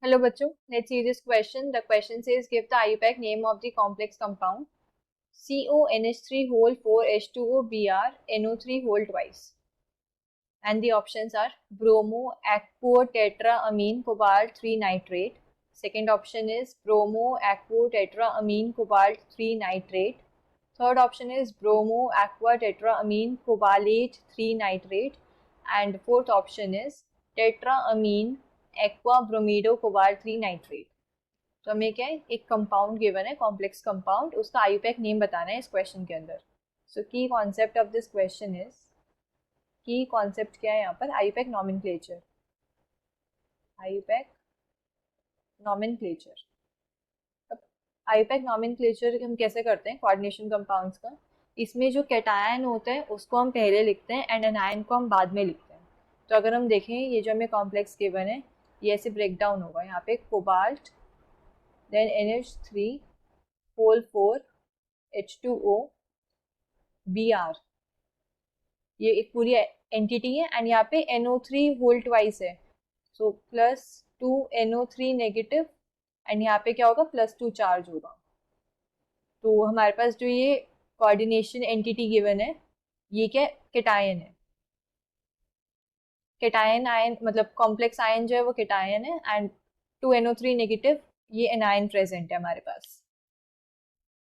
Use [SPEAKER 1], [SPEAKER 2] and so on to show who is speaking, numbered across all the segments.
[SPEAKER 1] Hello बच्चों, let's see this question. The question says give the IUPAC name of the complex compound CONH3 whole 4H2O Br NO3 whole twice. And the options are bromo aquo tetraamine cobalt 3 nitrate. Second option is bromo aquo tetraamine cobalt 3 nitrate. Third option is bromo aqua tetraamine cobalate 3 nitrate. And fourth option is tetraamine aqua bromido cobalt 3 nitrate. तो हमें क्या है, एक compound given है, complex compound, उसका IUPAC name बताना है इस क्वेश्चन के अंदर. सो की concept of this question is, की कॉन्सेप्ट क्या है यहाँ पर, आईयूपैक नॉमेनक्लेचर. IUPAC nomenclature. अब आईयूपैक नॉमेनक्लेचर हम कैसे करते हैं कोऑर्डिनेशन कंपाउंड्स का. इसमें जो कैटायन होता है उसको हम पहले लिखते हैं एंड एनायन को हम बाद में लिखते हैं. तो अगर हम देखें ये जो हमें कॉम्प्लेक्स गिवन है ये ऐसे ब्रेक डाउन होगा. यहाँ पे cobalt, then NH3 whole 4 H2O Br, ये एक पूरी एंटिटी है एंड यहाँ पे NO3 whole twice है. सो +2 NO3 नेगेटिव एंड यहाँ पे क्या होगा +2 चार्ज होगा. तो हमारे पास जो ये कोऑर्डिनेशन एंटिटी गिवन है ये क्या कैटायन है. कैटायन आयन मतलब कॉम्प्लेक्स आयन जो है वो कैटायन है एंड 2 NO3 नेगेटिव ये एनायन प्रेजेंट है हमारे पास.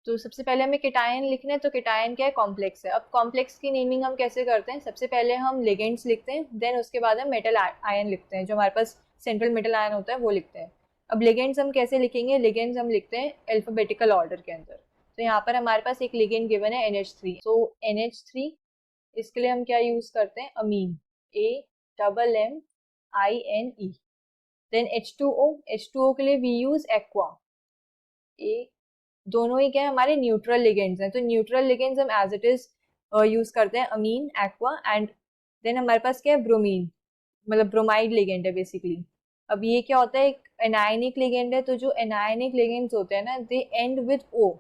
[SPEAKER 1] तो सबसे पहले हमें कैटायन लिखना है. तो कैटायन क्या है, कॉम्प्लेक्स है. अब कॉम्प्लेक्स की नेमिंग हम कैसे करते हैं, सबसे पहले हम लिगेंड्स लिखते हैं, देन उसके बाद हम मेटल आयन लिखते हैं, जो हमारे पास सेंट्रल मेटल आयन होता है वो लिखते हैं. अब लिगेंड्स हम कैसे लिखेंगे, लिगेंड्स हम लिखते हैं अल्फाबेटिकल ऑर्डर के अंदर. तो यहाँ पर हमारे पास एक लिगेंड गिवन है NH3. सो NH3 इसके लिए हम क्या यूज करते हैं, अमीन, AMMINE. देन H2O के लिए वी यूज एक्वा. दोनों ही क्या है हमारे न्यूट्रल लिगेंड्स हैं. तो न्यूट्रल लिगेंड्स हम एज इट इज यूज करते हैं, अमीन, एक्वा. एंड देन हमारे पास क्या है, ब्रोमीन, मतलब ब्रोमाइड लिगेंड है बेसिकली. अब ये क्या होता है, एक एनायनिक लिगेंड है. तो जो एनायनिक लिगेंड्स होते हैं ना दे एंड विद O,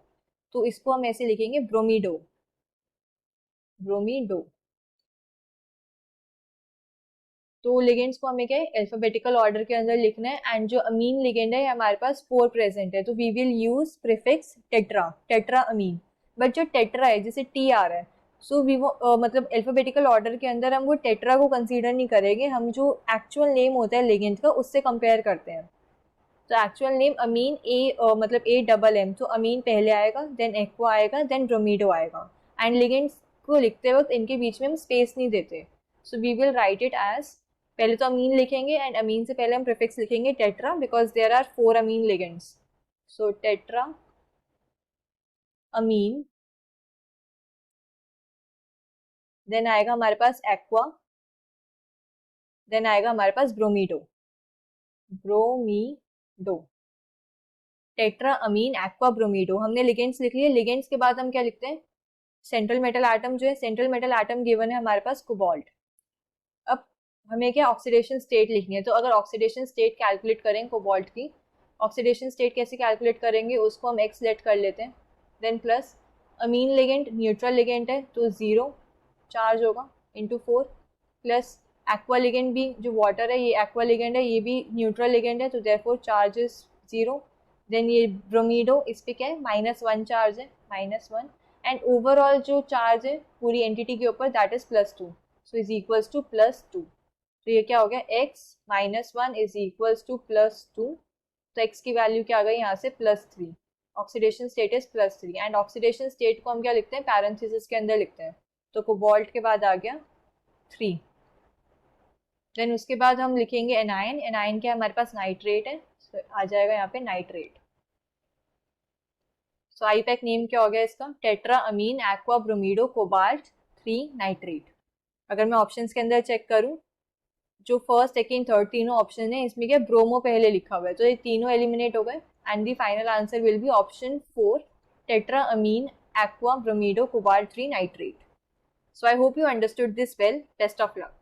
[SPEAKER 1] तो इसको हम ऐसे लिखेंगे ब्रोमीडो. ब्रोमीडो. तो लिगेंड्स को हमें क्या है अल्फाबेटिकल ऑर्डर के अंदर लिखना है. एंड जो अमीन लिगेंड है हमारे पास 4 प्रेजेंट है. तो we will use prefix tetra, tetra amine. But जो टेट्रा है जैसे टी आ रहा है, सो वी मतलब अल्फाबेटिकल ऑर्डर के अंदर हम वो टेट्रा को कंसीडर नहीं करेंगे. हम जो एक्चुअल नेम होता है लिगेंड का उससे कंपेयर करते हैं. तो एक्चुअल नेम अमीन मतलब AMM. तो अमीन पहले आएगा, देन एक्वा आएगा, देन ब्रोमीडो आएगा. एंड लिगेंड्स को लिखते वक्त इनके बीच में हम स्पेस नहीं देते. So we will write it as, पहले तो अमीन लिखेंगे एंड अमीन से पहले हम प्रीफिक्स लिखेंगे tetra because there are 4 amine ligands. So tetra amine, then आएगा हमारे पास एक्वा, देन आएगा हमारे पास ब्रोमीडो. ब्रोमीडो, टेट्रा अमीन एक्वा ब्रोमीडो. हमने लिगेंड्स लिख लिए. लिगेंड्स के बाद हम क्या लिखते हैं, सेंट्रल मेटल एटम जो है, सेंट्रल मेटल एटम गिवन है हमारे पास कोबाल्ट. अब हमें क्या ऑक्सीडेशन स्टेट लिखनी है. तो अगर ऑक्सीडेशन स्टेट कैलकुलेट करें कोबाल्ट की, ऑक्सीडेशन स्टेट कैसे कैलकुलेट करेंगे, उसको हम एक्स लेट कर लेते हैं. देन प्लस अमीन लिगेंड न्यूट्रल लिगेंड है तो 0 चार्ज होगा इंटू 4, प्लस एक्वा लिगेंड भी जो वाटर है ये एक्वा लिगेंड है, ये भी न्यूट्रल लिगेंड है तो देयरफॉर चार्ज इज 0. देन ये ब्रोमीडो, इस पे क्या है -1 चार्ज है, -1. एंड ओवरऑल जो चार्ज है पूरी एंटिटी के ऊपर that is +2. So is equals to +2. तो ये क्या हो गया, x - 1 इज इक्वल्स टू +2. तो x की वैल्यू क्या आ गई यहाँ से +3. Oxidation state is +3. And oxidation state को हम क्या लिखते हैं, पैरेंथेसिस के अंदर लिखते हैं. तो कोबाल्ट के बाद आ गया 3. देन उसके बाद हम लिखेंगे एनायन. एनायन क्या हमारे पास नाइट्रेट है, तो आ जाएगा यहाँ पे नाइट्रेट. सो आईयूपैक नेम क्या हो गया इसका, tetra ammine aqua bromido cobalt 3 nitrate. अगर मैं ऑप्शंस के अंदर चेक करूं, जो फर्स्ट सेकेंड थर्ड तीनों ऑप्शन है इसमें क्या ब्रोमो पहले लिखा हुआ है, तो ये तीनों एलिमिनेट हो गए. And the final answer will be option 4 tetra ammine aqua bromido cobalt 3 nitrate. So I hope you understood this well. Best of luck.